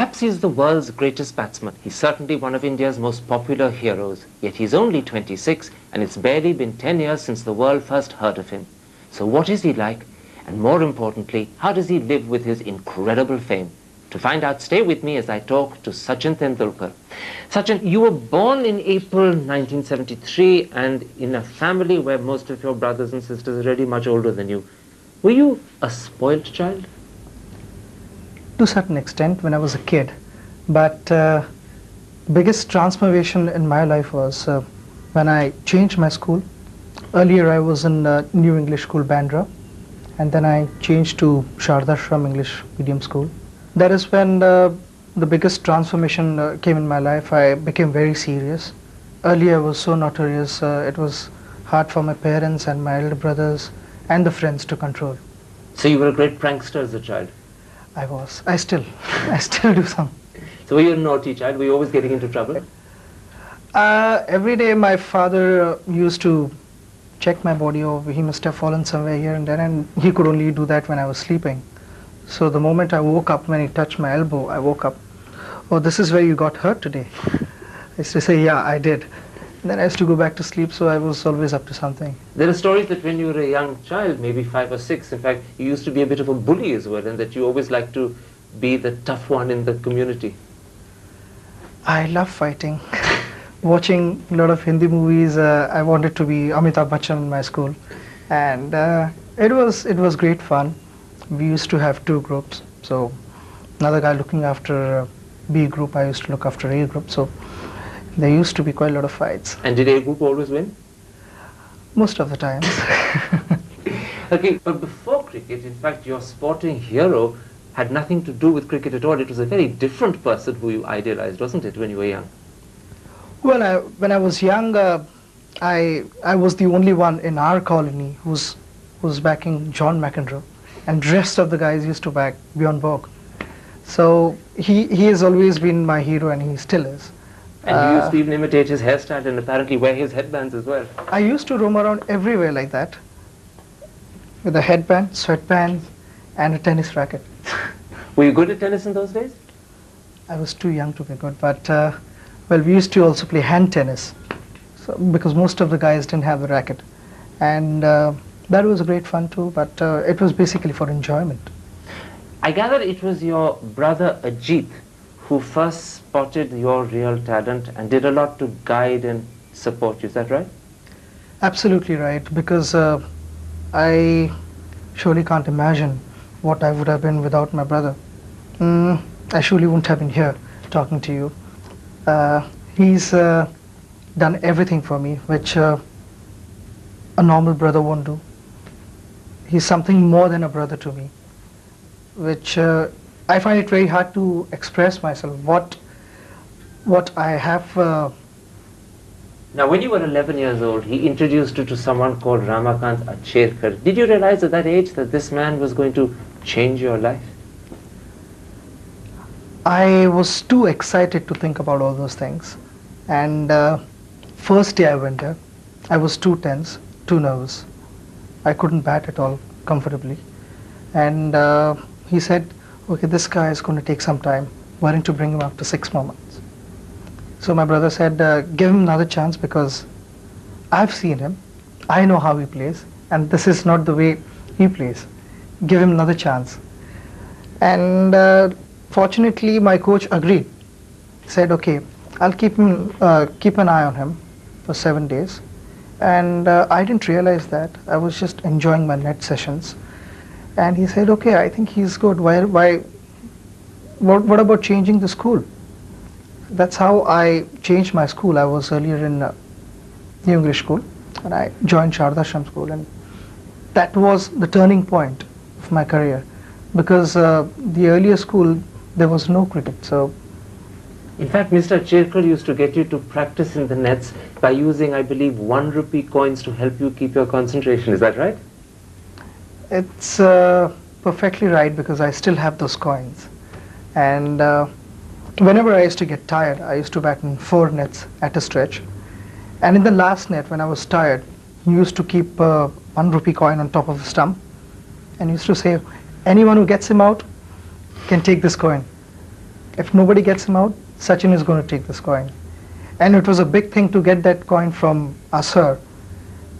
Perhaps he's the world's greatest batsman. He's certainly one of India's most popular heroes. Yet he's only 26, and it's barely been 10 years since the world first heard of him. So what is he like? And more importantly, how does he live with his incredible fame? To find out, stay with me as I talk to Sachin Tendulkar. Sachin, you were born in April 1973 and in a family where most of your brothers and sisters are really much older than you. Were you a spoilt child? To a certain extent when I was a kid, but the biggest transformation in my life was when I changed my school. Earlier I was in New English School, Bandra, and then I changed to Shardashram English Medium School. That is when the biggest transformation came in my life. I became very serious. Earlier I was so notorious, it was hard for my parents and my elder brothers and the friends to control. So you were a great prankster as a child? I was. I still do some. So were you a naughty child? Were you always getting into trouble? Every day my father used to check my body. Oh, he must have fallen somewhere here and there, and he could only do that when I was sleeping. So the moment I woke up, when he touched my elbow, I woke up. Oh, this is where you got hurt today. I used to say, yeah, I did. And then I used to go back to sleep, so I was always up to something. There are stories that when you were a young child, maybe 5 or 6, in fact, you used to be a bit of a bully as well, and that you always liked to be the tough one in the community. I love fighting. Watching a lot of Hindi movies, I wanted to be Amitabh Bachchan in my school, and it was great fun. We used to have 2 groups, so another guy looking after B group, I used to look after A group, so there used to be quite a lot of fights. And did A group always win? Most of the times. Okay, but before cricket, in fact, your sporting hero had nothing to do with cricket at all. It was a very different person who you idealized, wasn't it, when you were young? Well, when I was young, I was the only one in our colony who was backing John McEnroe, and the rest of the guys used to back Bjorn Borg. So he has always been my hero, and he still is. And you used to even imitate his hairstyle and apparently wear his headbands as well. I used to roam around everywhere like that, with a headband, sweatpants, and a tennis racket. Were you good at tennis in those days? I was too young to be good, but well, we used to also play hand tennis, so, because most of the guys didn't have the racket, and that was great fun too, but it was basically for enjoyment. I gather it was your brother Ajit who first spotted your real talent and did a lot to guide and support you, is that right? Absolutely right, because I surely can't imagine what I would have been without my brother. I surely wouldn't have been here talking to you. He's done everything for me, which a normal brother won't do. He's something more than a brother to me, which I find it very hard to express myself, what I have. Now, when you were 11 years old, he introduced you to someone called Ramakant Acherkar. Did you realize at that age that this man was going to change your life? I was too excited to think about all those things. And first day I went there, I was too tense, too nervous. I couldn't bat at all comfortably. And he said, okay, this guy is going to take some time. Why don't you bring him after 6 more months? So my brother said, give him another chance, because I've seen him. I know how he plays, and this is not the way he plays. Give him another chance. And fortunately, my coach agreed. He said, okay, I'll keep an eye on him for 7 days. And I didn't realize that. I was just enjoying my net sessions. And he said, okay, I think he's good. What about changing the school? That's how I changed my school. I was earlier in New English School, and I joined Shardashram School, and that was the turning point of my career, because the earlier school, there was no cricket. So, in fact, Mr. Acherkar used to get you to practice in the nets by using, I believe, 1 rupee coins to help you keep your concentration. Is that right? It's perfectly right, because I still have those coins. And whenever I used to get tired, I used to bat in 4 nets at a stretch. And in the last net, when I was tired, he used to keep 1 rupee coin on top of the stump, and he used to say, anyone who gets him out can take this coin. If nobody gets him out, Sachin is going to take this coin. And it was a big thing to get that coin from our sir.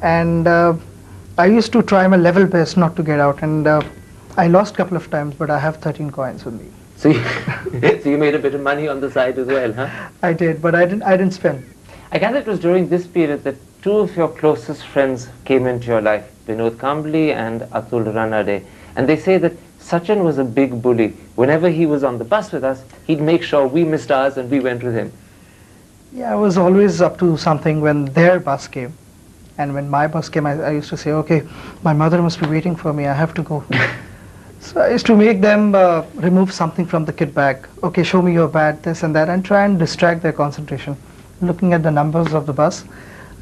And I used to try my level best not to get out, and I lost a couple of times, but I have 13 coins with me. So you, so you made a bit of money on the side as well, huh? I did, but I didn't spend. I gather it was during this period that two of your closest friends came into your life, Vinod Kambli and Atul Ranade. And they say that Sachin was a big bully. Whenever he was on the bus with us, he'd make sure we missed ours and we went with him. Yeah, I was always up to something when their bus came. And when my bus came, I used to say, okay, my mother must be waiting for me, I have to go. So I used to make them remove something from the kit bag. Okay, show me your bat, this and that, and try and distract their concentration. Looking at the numbers of the bus,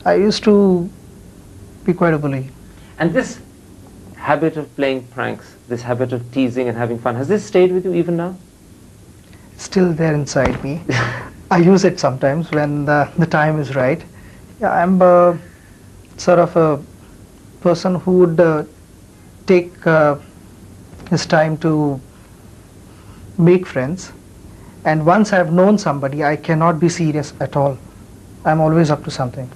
I used to be quite a bully. And this habit of playing pranks, this habit of teasing and having fun, has this stayed with you even now? Still there inside me. I use it sometimes when the time is right. Yeah, I'm sort of a person who would take his time to make friends, and once I've known somebody, I cannot be serious at all. I'm always up to something.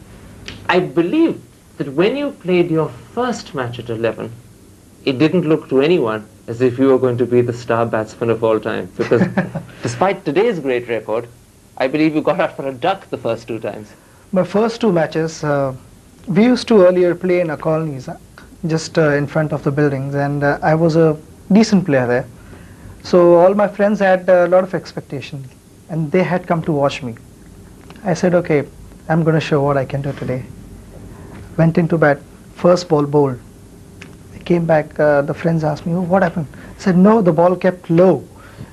I believe that when you played your first match at 11, it didn't look to anyone as if you were going to be the star batsman of all time, because despite today's great record, I believe you got out for a duck the first two times. My first two matches, we used to earlier play in our colonies, just in front of the buildings, and I was a decent player there. So all my friends had a lot of expectations, and they had come to watch me. I said, okay, I'm going to show what I can do today. Went into bat, first ball bowled. I came back, the friends asked me, oh, what happened? I said, no, the ball kept low.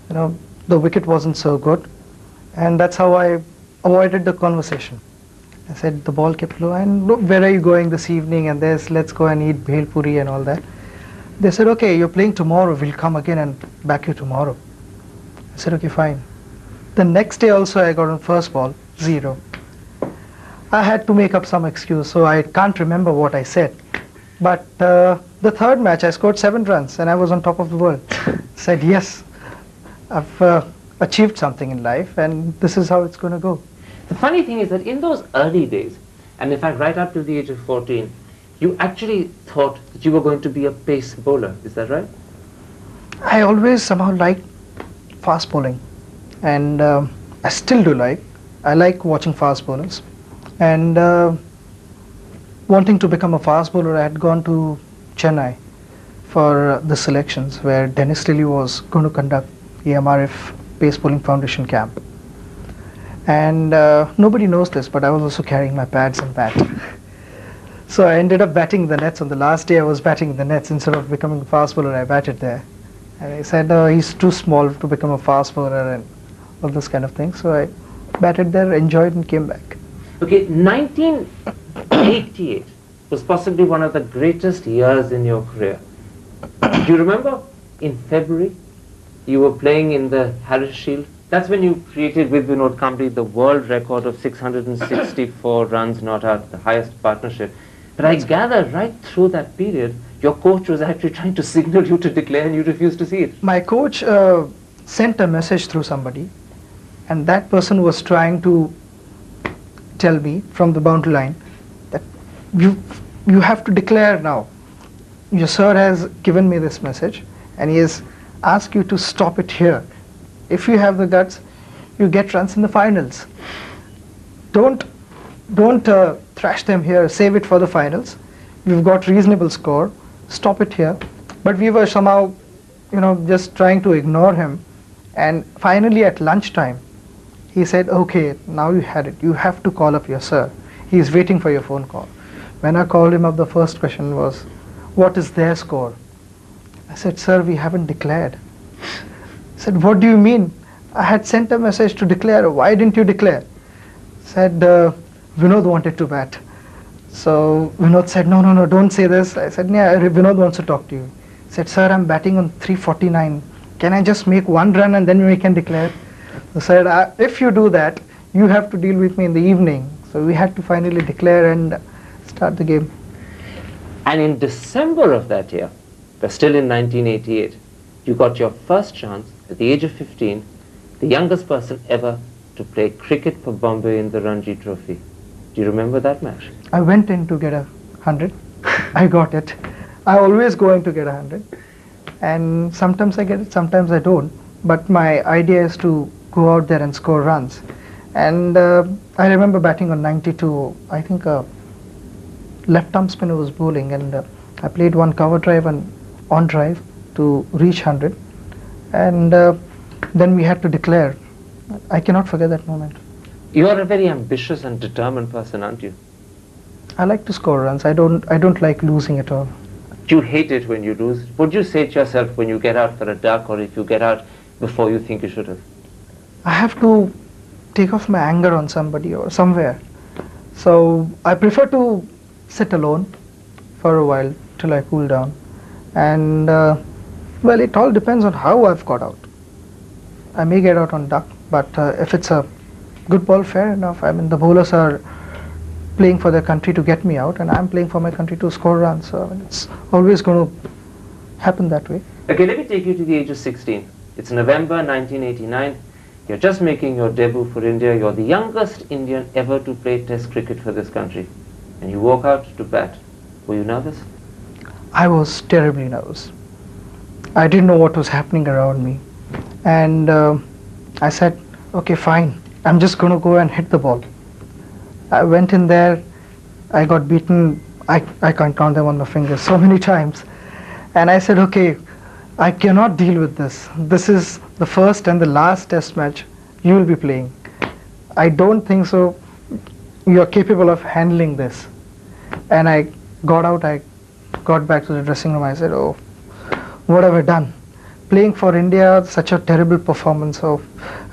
You know, the wicket wasn't so good. And that's how I avoided the conversation. I said, the ball kept low, and look, where are you going this evening? And there's, let's go and eat bhel puri and all that. They said, okay, you're playing tomorrow, we'll come again and back you tomorrow. I said, okay, fine. The next day also I got on first ball, 0. I had to make up some excuse, so I can't remember what I said. But the third match I scored 7 runs and I was on top of the world. Said, yes, I've achieved something in life and this is how it's going to go. The funny thing is that in those early days, and in fact right up to the age of 14, you actually thought that you were going to be a pace bowler, is that right? I always somehow liked fast bowling, and I still do like. I like watching fast bowlers, and wanting to become a fast bowler, I had gone to Chennai for the selections where Dennis Lilly was going to conduct the MRF Pace Bowling Foundation camp. And nobody knows this, but I was also carrying my pads and bat. So I ended up batting the nets. On the last day I was batting the nets. Instead of becoming a fast bowler, I batted there. And I said, he's too small to become a fast bowler and all this kind of thing. So I batted there, enjoyed and came back. Okay, 1988 was possibly one of the greatest years in your career. Do you remember in February you were playing in the Harris Shield? That's when you created with Vinod Kambli the world record of 664 runs not out, the highest partnership. But I gather right through that period, your coach was actually trying to signal you to declare and you refused to see it. My coach sent a message through somebody, and that person was trying to tell me from the boundary line that you have to declare now. Your sir has given me this message and he has asked you to stop it here. If you have the guts, you get runs in the finals. Don't thrash them here, save it for the finals. You've got reasonable score, stop it here. But we were somehow, just trying to ignore him. And finally at lunchtime, he said, okay, now you had it. You have to call up your sir. He's waiting for your phone call. When I called him up, the first question was, what is their score? I said, sir, we haven't declared. He said, what do you mean? I had sent a message to declare. Why didn't you declare? Said, Vinod wanted to bat. So Vinod said, no, don't say this. I said, yeah, Vinod wants to talk to you. He said, sir, I'm batting on 349. Can I just make 1 run and then we can declare? So I said, if you do that, you have to deal with me in the evening. So we had to finally declare and start the game. And in December of that year, but still in 1988, you got your first chance at the age of 15 the youngest person ever to play cricket for Bombay in the Ranji Trophy. Do you remember that match? I went in to get 100. I got it. I always go in to get 100. And sometimes I get it, sometimes I don't. But my idea is to go out there and score runs. And I remember batting on 92. I think a left arm spinner was bowling, and I played one cover drive and on drive to reach 100. And then we had to declare. I cannot forget that moment. You are a very ambitious and determined person, aren't you? I like to score runs. I don't like losing at all. You hate it when you lose. What do you say to yourself when you get out for a duck, or if you get out before you think you should have? I have to take off my anger on somebody or somewhere. So I prefer to sit alone for a while till I cool down. And well, it all depends on how I've got out. I may get out on duck, but if it's a good ball, fair enough. I mean, the bowlers are playing for their country to get me out, and I'm playing for my country to score runs. So I mean, it's always going to happen that way. Okay, let me take you to the age of 16. It's November 1989. You're just making your debut for India. You're the youngest Indian ever to play Test cricket for this country. And you walk out to bat. Were you nervous? I was terribly nervous. I didn't know what was happening around me. And I said, okay, fine. I'm just going to go and hit the ball. I went in there. I got beaten. I can't count them on my fingers so many times. And I said, okay, I cannot deal with this. This is the first and the last test match you will be playing. I don't think so. You are capable of handling this. And I got out. I got back to the dressing room. I said, oh, what have I done? Playing for India, such a terrible performance. So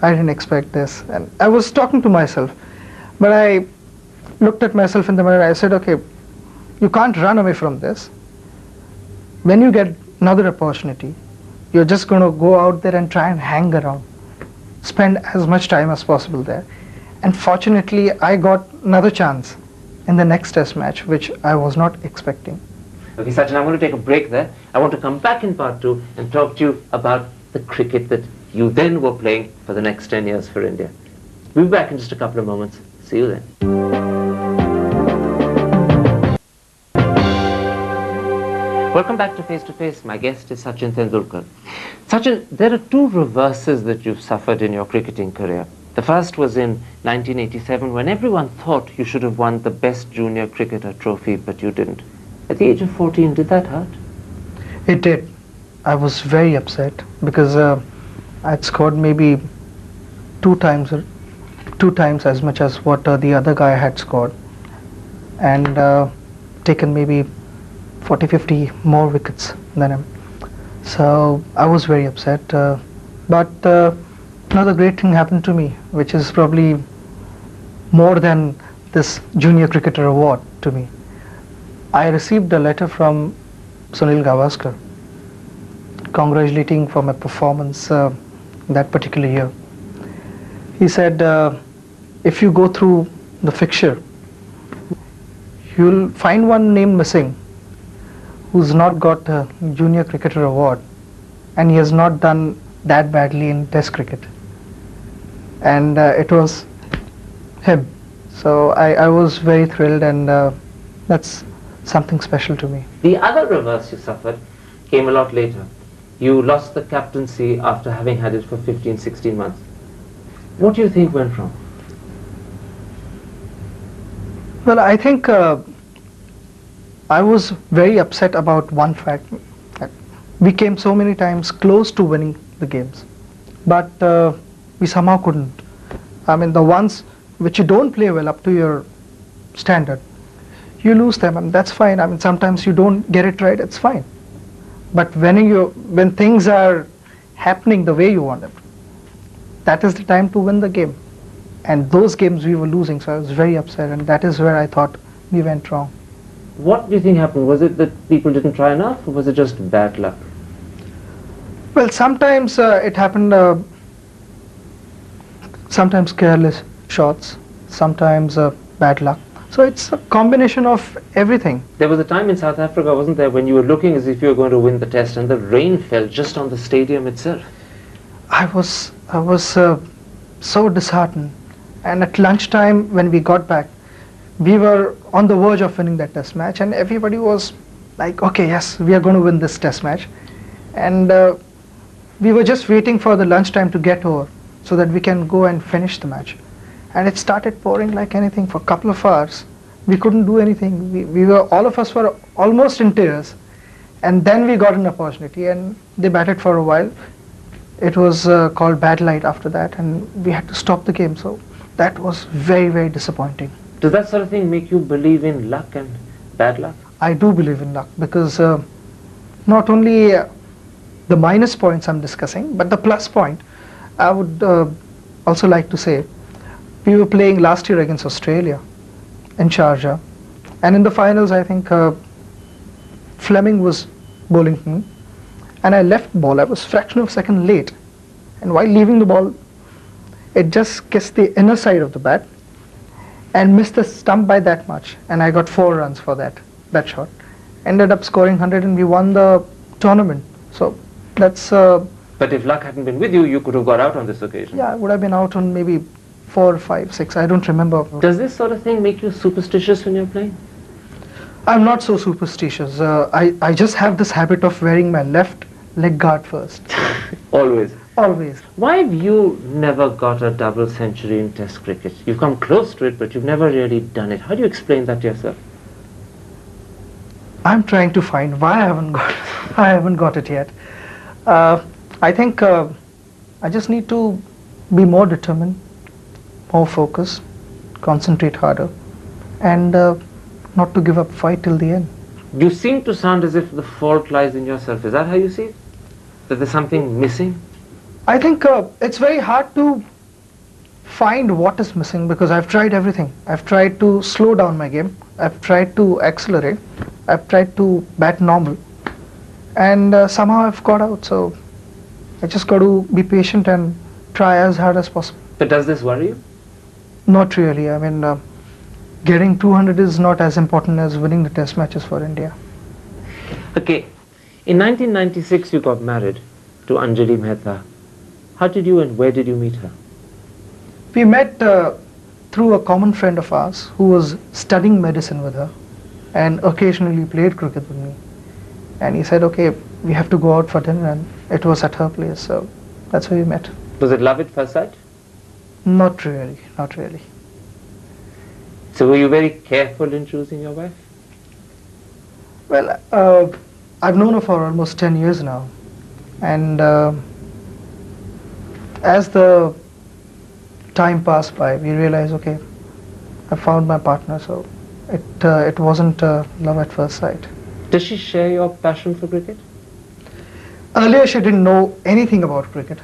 I didn't expect this. And I was talking to myself. But I looked at myself in the mirror. I said, okay, you can't run away from this. When you get another opportunity, you're just going to go out there and try and hang around. Spend as much time as possible there. And fortunately, I got another chance in the next test match, which I was not expecting. Okay, Sachin, I'm going to take a break there. I want to come back in part 2 and talk to you about the cricket that you then were playing for the next 10 years for India. We'll be back in just a couple of moments. See you then. Welcome back to Face to Face. My guest is Sachin Tendulkar. Sachin, there are two reverses that you've suffered in your cricketing career. The first was in 1987 when everyone thought you should have won the Best Junior Cricketer trophy, but you didn't. At the age of 14, did that hurt? It did. I was very upset because I'd scored maybe two times as much as what the other guy had scored, and taken maybe 40-50 more wickets than him. So I was very upset. But another great thing happened to me, which is probably more than this Junior Cricketer award to me. I received a letter from Sunil Gavaskar congratulating for my performance that particular year. He said, if you go through the fixture, you'll find one name missing who's not got a Junior Cricketer award, and he has not done that badly in Test cricket. And it was him. So I was very thrilled, and that's something special to me. The other reverse you suffered came a lot later. You lost the captaincy after having had it for 15-16 months. What do you think went wrong? Well, I think I was very upset about one fact. We came so many times close to winning the games, but we somehow couldn't. I mean, the ones which you don't play well up to your standard, you lose them, and that's fine. I mean, sometimes you don't get it right, it's fine. But when things are happening the way you want them, that is the time to win the game. And those games we were losing, so I was very upset, and that is where I thought we went wrong. What do you think happened? Was it that people didn't try enough, or was it just bad luck? Well, sometimes it happened, sometimes careless shots, sometimes bad luck. So it's a combination of everything. There was a time in South Africa, wasn't there, when you were looking as if you were going to win the test and the rain fell just on the stadium itself? I was I was so disheartened. And at lunchtime, when we got back, we were on the verge of winning that test match, and everybody was like, okay, yes, we are going to win this test match. And we were just waiting for the lunchtime to get over so that we can go and finish the match. And it started pouring like anything for a couple of hours. We couldn't do anything. All of us were almost in tears. And then we got an opportunity, and they batted for a while. It was called bad light after that, and we had to stop the game. So that was very, very disappointing. Does that sort of thing make you believe in luck and bad luck? I do believe in luck, because not only the minus points I'm discussing, but the plus point, I would also like to say, we were playing last year against Australia in Sharjah, and in the finals I think Fleming was bowling me, and I left ball. I was fraction of a second late, and while leaving the ball, it just kissed the inner side of the bat and missed the stump by that much, and I got 4 runs for that shot. Ended up scoring 100, and we won the tournament. So that's But if luck hadn't been with you, you could have got out on this occasion. yeah, I would have been out on maybe 4, 5, 6. I don't remember. Does this sort of thing make you superstitious when you're playing? I'm not so superstitious. I just have this habit of wearing my left leg guard first. Always. Always. Why have you never got a double century in Test cricket? You've come close to it, but you've never really done it. How do you explain that to yourself? I'm trying to find why I haven't got it yet. I think I just need to be more determined, more focused, concentrate harder, and not to give up fight till the end. You seem to sound as if the fault lies in yourself. Is that how you see it? That there's something missing? I think it's very hard to find what is missing, because I've tried everything. I've tried to slow down my game. I've tried to accelerate. I've tried to bat normal. And somehow I've got out. So I just got to be patient and try as hard as possible. But does this worry you? Not really. I mean, getting 200 is not as important as winning the test matches for India. Okay. In 1996, you got married to Anjali Mehta. How did you and where did you meet her? We met through a common friend of ours who was studying medicine with her and occasionally played cricket with me. And he said, okay, we have to go out for dinner, and it was at her place. So that's where we met. Was it love at first sight? Not really, not really. So were you very careful in choosing your wife? Well, I've known her for almost 10 years now. And as the time passed by, we realized, okay, I found my partner, so it wasn't love at first sight. Does she share your passion for cricket? Earlier, she didn't know anything about cricket.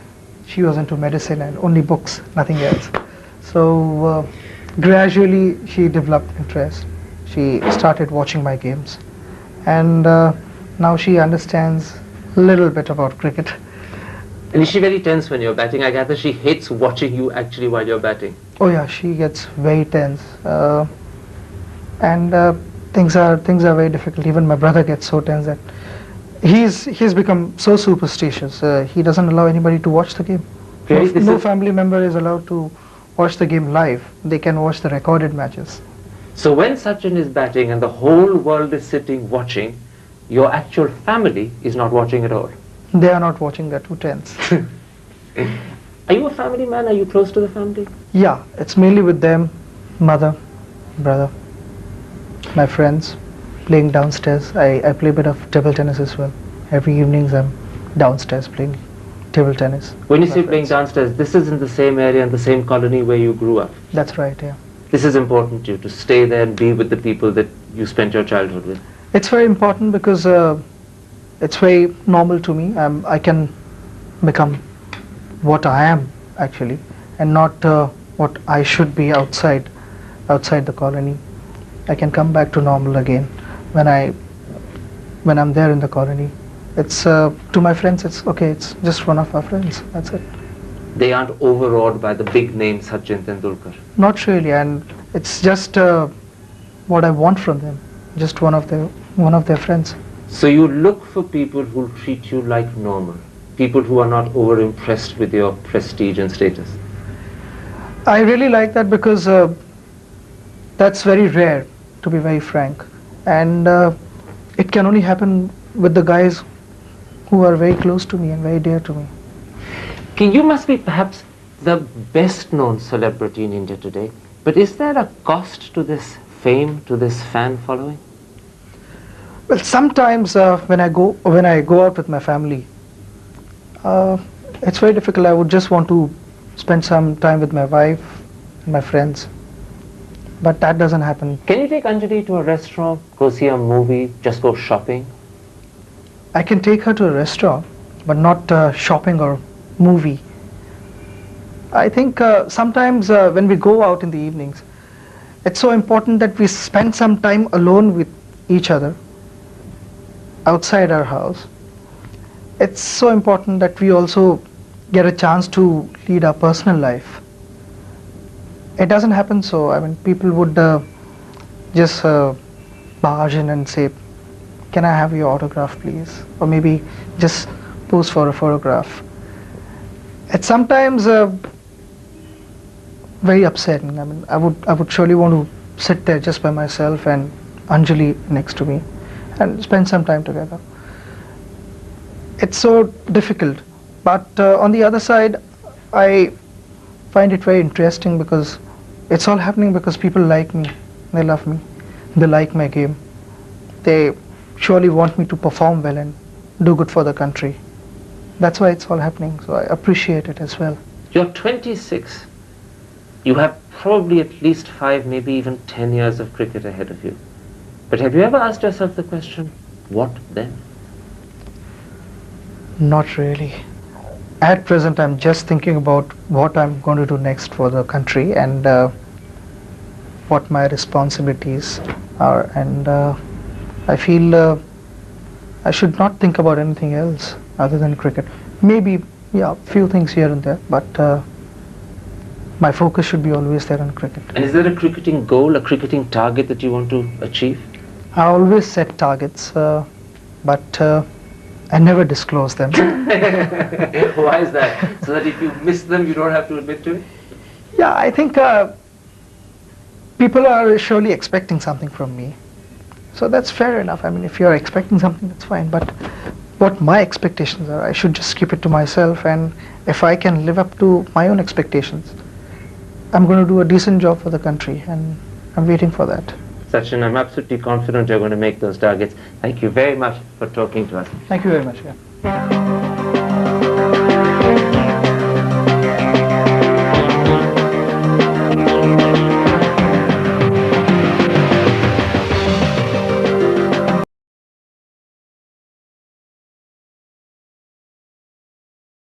She was into medicine and only books, nothing else. So gradually, she developed interest. She started watching my games, and now she understands a little bit about cricket. And is she very tense when you're batting? I gather she hates watching you actually while you're batting. Oh yeah, she gets very tense, and things are very difficult. Even my brother gets so tense that he's become so superstitious. He doesn't allow anybody to watch the game. Really? No family member is allowed to watch the game live. They can watch the recorded matches. So when Sachin is batting and the whole world is sitting watching, your actual family is not watching at all. They are not watching. They're too tense. Are you a family man? Are you close to the family? Yeah, it's mainly with them, mother, brother, my friends, playing downstairs. I play a bit of table tennis as well. Every evenings I'm downstairs playing table tennis. When you say playing downstairs, this is in the same area and the same colony where you grew up. That's right, yeah. This is important to you, to stay there and be with the people that you spent your childhood with. It's very important because it's very normal to me. I can become what I am actually, and not what I should be outside the colony. I can come back to normal again when I'm there in the colony. It's to my friends, it's okay, it's just one of our friends, that's it. They aren't overawed by the big name Sachin Tendulkar. Not really, and it's just what I want from them, just one of their friends. So you look for people who'll treat you like normal. people who are not over-impressed with your prestige and status? I really like that because that's very rare, to be very frank. And it can only happen with the guys who are very close to me and very dear to me. Okay, you must be perhaps the best-known celebrity in India today, but is there a cost to this fame, to this fan following? Well, sometimes when I go out with my family, it's very difficult. I would just want to spend some time with my wife and my friends, but that doesn't happen. Can you take Anjali to a restaurant, go see a movie, just go shopping? I can take her to a restaurant, but not shopping or movie. I think sometimes when we go out in the evenings, it's so important that we spend some time alone with each other outside our house. It's so important that we also get a chance to lead our personal life. It doesn't happen so. I mean, people would just barge in and say, "Can I have your autograph, please?" Or maybe just pose for a photograph. It's sometimes very upsetting. I mean, I would surely want to sit there just by myself and Anjali next to me and spend some time together. It's so difficult, but on the other side, I find it very interesting because it's all happening because people like me, they love me, they like my game. They surely want me to perform well and do good for the country. That's why it's all happening, so I appreciate it as well. You're 26. You have probably at least 5, maybe even 10 years of cricket ahead of you. But have you ever asked yourself the question, what then? Not really. At present, I'm just thinking about what I'm going to do next for the country and what my responsibilities are, and I feel I should not think about anything else other than cricket. Maybe, yeah, few things here and there, but my focus should be always there on cricket. And is there a cricketing goal, a cricketing target that you want to achieve? I always set targets, but I never disclose them. Why is that? So that if you miss them, you don't have to admit to it? Yeah, I think people are surely expecting something from me. So that's fair enough. I mean, if you're expecting something, that's fine. But what my expectations are, I should just keep it to myself. And if I can live up to my own expectations, I'm going to do a decent job for the country. And I'm waiting for that. Sachin, I'm absolutely confident you're going to make those targets. Thank you very much for talking to us. Thank you very much. Yeah.